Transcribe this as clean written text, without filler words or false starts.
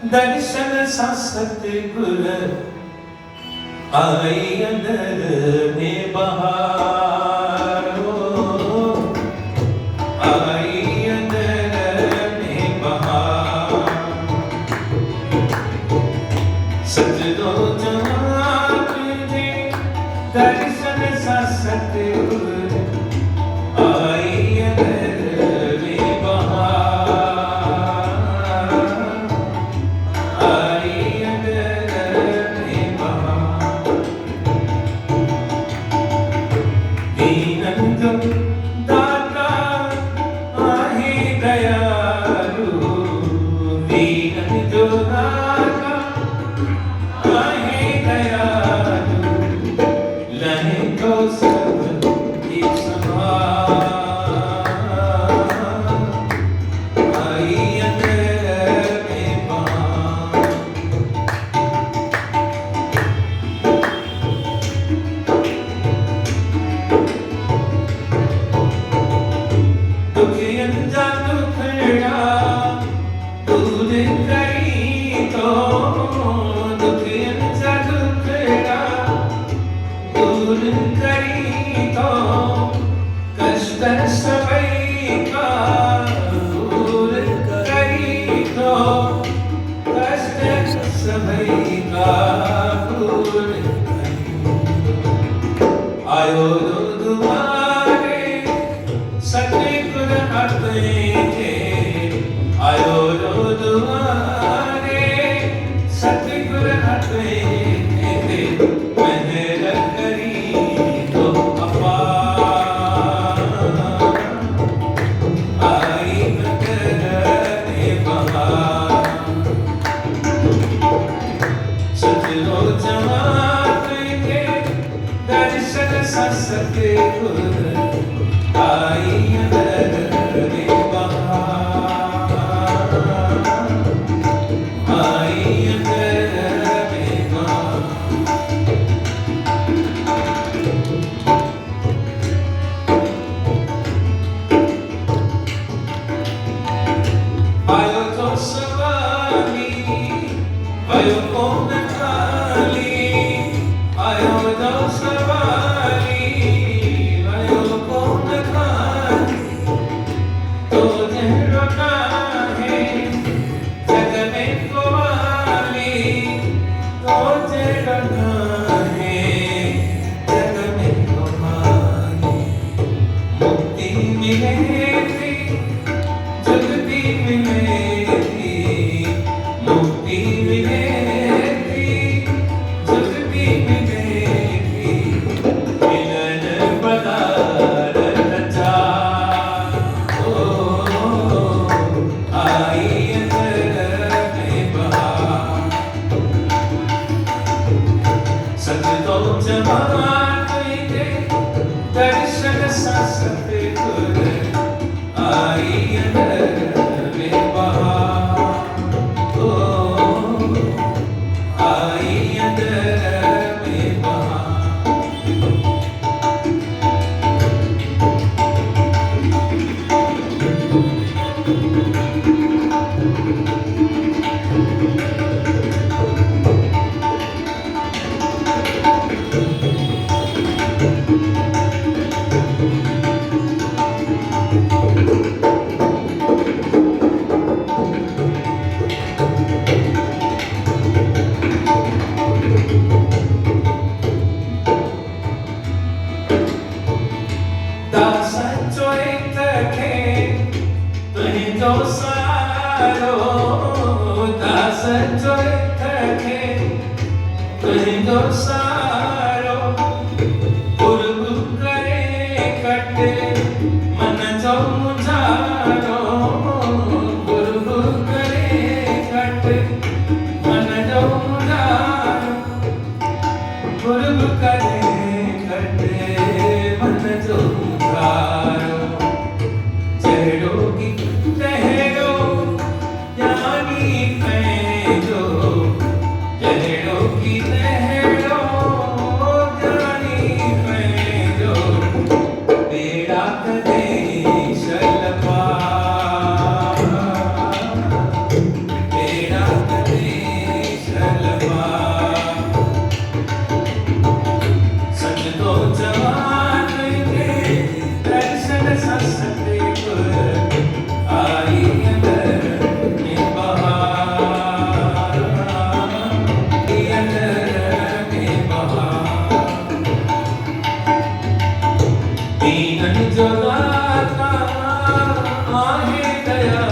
दर्शन सा सतगुर आई अंदर में बहार हो, आई अंदर में बहार। सजदो जहाँ तुझे दर्शन सा सतगुर आई अंदर में बहार, आई अंदर में बहार। दीनंद दाता आहे दयालु, दीनंद दाता आहे दयालु, लहे तो सब एक समान, आई अंदर में बहार। दुखियन जा दुखड़ा दूर करी तो, दुखियन जा दुखड़ा दूर करी तो, कष्ट सबई का दूर करी तो, कष्ट सबई का दूर करी। आयो दुआरे सतगुर आते थे, आयो दुआरे सतगुर आते थे, मेहर करी तो अपार, आई अंदर में बहार। सजदो जहाँ तुझे दर्शन सा सतगुर आई अंदर में बहार, आई अंदर में बहार। आयो तो सवाली, आयो कौन खाली, आयो तो सवाली, आयो कौन खाली, तो रोना है जग में कोवाली, तो रोना है जग में कोवाली। मुक्ति मिलेगी जुगती मिलेगी, मुक्ति मिलेगी जुगती मिलेगी, मिलन पदार रचा ओ, आई अंदर में बहार। सजदो जहाँ तुझे दर्शन सा सतगुर आई अंदर में बहार, ओ, आई अंदर में बहार। दासन चोरित खे तुहि जो सारो, दासन चोरित खे तुहि जो सारो, पुरब करे कट मन जो मुझारो, पुरब करे कट मन जो मुझारो, पुरब करे कट मन जो मुझारो। चढ़ो की ठहरो यानी पैदो, चढ़ो की ठहरो नहीं जो दाता आहे दया